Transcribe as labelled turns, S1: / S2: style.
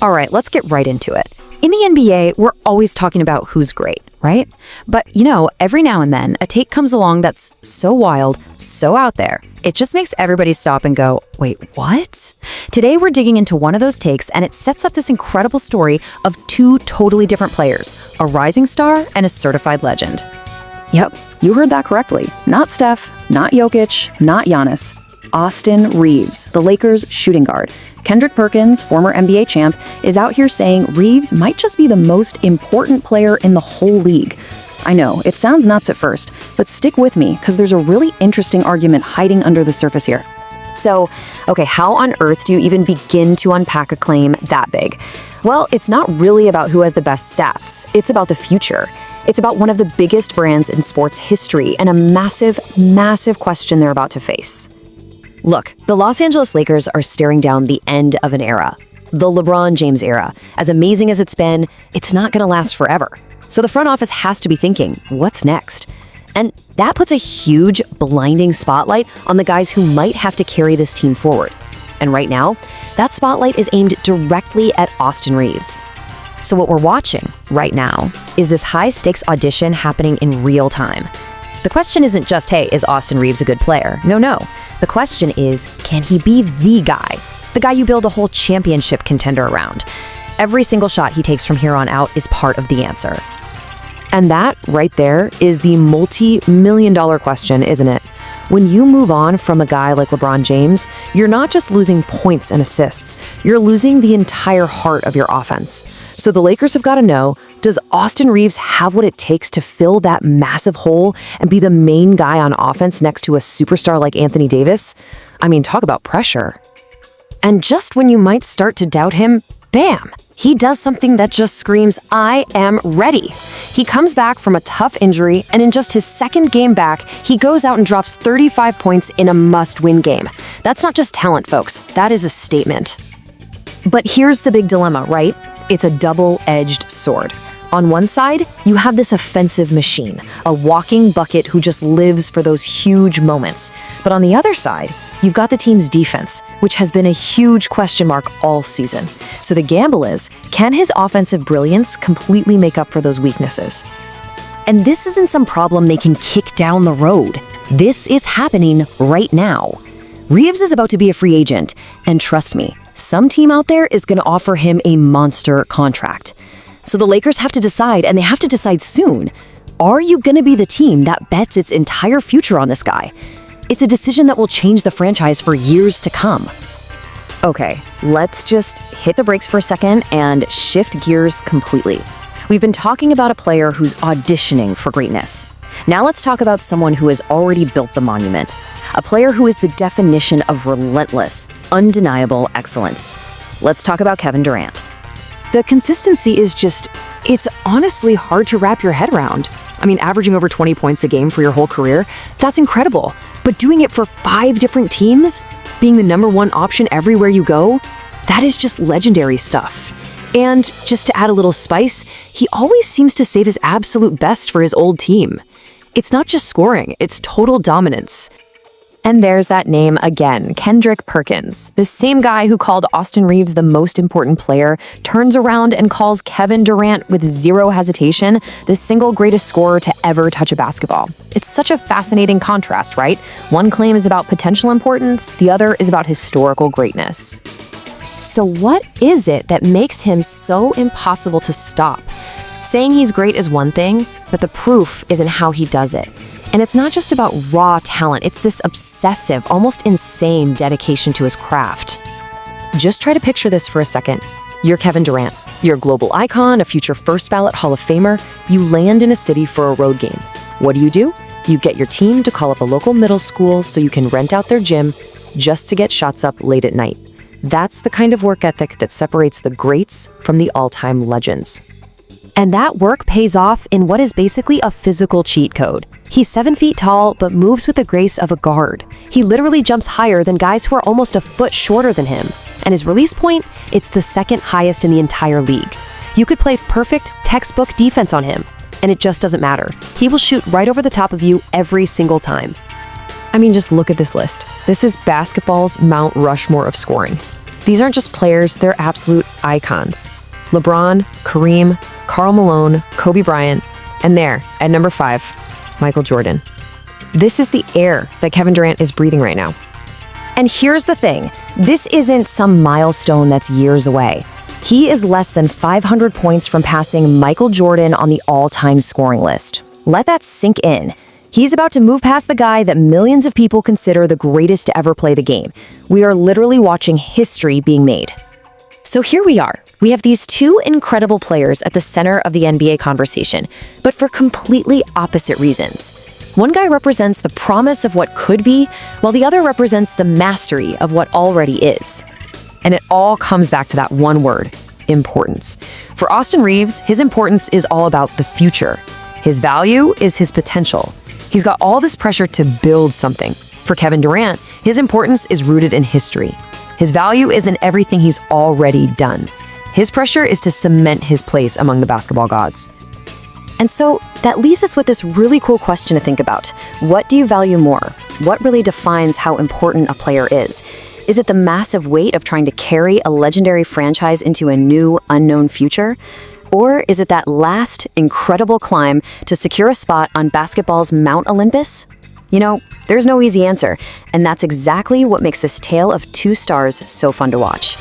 S1: All right, let's get right into it. In the NBA, we're always talking about who's great, right? But every now and then, a take comes along that's so wild, so out there, it just makes everybody stop and go, wait, what? Today, we're digging into one of those takes, and it sets up this incredible story of two totally different players, a rising star and a certified legend.
S2: Yep, you heard that correctly. Not Steph, not Jokic, not Giannis. Austin Reaves, the Lakers' shooting guard. Kendrick Perkins, former NBA champ, is out here saying Reaves might just be the most important player in the whole league. I know, it sounds nuts at first, but stick with me because there's a really interesting argument hiding under the surface here.
S1: So, okay, how on earth do you even begin to unpack a claim that big? Well, it's not really about who has the best stats. It's about the future. It's about one of the biggest brands in sports history and a massive, massive question they're about to face. Look, the Los Angeles Lakers are staring down the end of an era. The LeBron James era. As amazing as it's been, it's not going to last forever. So the front office has to be thinking, what's next? And that puts a huge, blinding spotlight on the guys who might have to carry this team forward. And right now, that spotlight is aimed directly at Austin Reaves. So what we're watching right now is this high-stakes audition happening in real time. The question isn't just, hey, is Austin Reaves a good player? No. The question is, can he be the guy? The guy you build a whole championship contender around. Every single shot he takes from here on out is part of the answer. And that, right there, is the multi-million-dollar question, isn't it? When you move on from a guy like LeBron James, you're not just losing points and assists, you're losing the entire heart of your offense. So the Lakers have got to know, does Austin Reaves have what it takes to fill that massive hole and be the main guy on offense next to a superstar like Anthony Davis? I mean, talk about pressure. And just when you might start to doubt him, bam! He does something that just screams, I am ready. He comes back from a tough injury, and in just his second game back, he goes out and drops 35 points in a must-win game. That's not just talent, folks. That is a statement. But here's the big dilemma, right? It's a double-edged sword. On one side, you have this offensive machine, a walking bucket who just lives for those huge moments. But on the other side, you've got the team's defense, which has been a huge question mark all season. So the gamble is, can his offensive brilliance completely make up for those weaknesses? And this isn't some problem they can kick down the road. This is happening right now. Reaves is about to be a free agent, and trust me, some team out there is going to offer him a monster contract. So the Lakers have to decide, and they have to decide soon. Are you going to be the team that bets its entire future on this guy? It's a decision that will change the franchise for years to come. Okay, let's just hit the brakes for a second and shift gears completely. We've been talking about a player who's auditioning for greatness. Now let's talk about someone who has already built the monument. A player who is the definition of relentless, undeniable excellence. Let's talk about Kevin Durant. The consistency is it's honestly hard to wrap your head around. I mean, averaging over 20 points a game for your whole career, that's incredible. But doing it for 5 different teams, being the number one option everywhere you go, that is just legendary stuff. And just to add a little spice, he always seems to save his absolute best for his old team. It's not just scoring, it's total dominance. And there's that name again, Kendrick Perkins. The same guy who called Austin Reaves the most important player turns around and calls Kevin Durant with zero hesitation the single greatest scorer to ever touch a basketball. It's such a fascinating contrast, right? One claim is about potential importance, the other is about historical greatness. So what is it that makes him so impossible to stop? Saying he's great is one thing, but the proof is in how he does it. And it's not just about raw talent, it's this obsessive, almost insane dedication to his craft. Just try to picture this for a second. You're Kevin Durant. You're a global icon, a future first ballot Hall of Famer. You land in a city for a road game. What do? You get your team to call up a local middle school so you can rent out their gym just to get shots up late at night. That's the kind of work ethic that separates the greats from the all-time legends. And that work pays off in what is basically a physical cheat code. He's 7 feet tall, but moves with the grace of a guard. He literally jumps higher than guys who are almost a foot shorter than him. And his release point, it's the second highest in the entire league. You could play perfect textbook defense on him, and it just doesn't matter. He will shoot right over the top of you every single time. I mean, just look at this list. This is basketball's Mount Rushmore of scoring. These aren't just players, they're absolute icons. LeBron, Kareem, Karl Malone, Kobe Bryant, and there, at number 5, Michael Jordan. This is the air that Kevin Durant is breathing right now. And here's the thing, this isn't some milestone that's years away. He is less than 500 points from passing Michael Jordan on the all-time scoring list. Let that sink in. He's about to move past the guy that millions of people consider the greatest to ever play the game. We are literally watching history being made. So here we are. We have these two incredible players at the center of the NBA conversation, but for completely opposite reasons. One guy represents the promise of what could be, while the other represents the mastery of what already is. And it all comes back to that one word, importance. For Austin Reaves, his importance is all about the future. His value is his potential. He's got all this pressure to build something. For Kevin Durant, his importance is rooted in history. His value is in everything he's already done. His pressure is to cement his place among the basketball gods. And so that leaves us with this really cool question to think about. What do you value more? What really defines how important a player is? Is it the massive weight of trying to carry a legendary franchise into a new, unknown future? Or is it that last, incredible climb to secure a spot on basketball's Mount Olympus? You know, there's no easy answer, and that's exactly what makes this tale of two stars so fun to watch.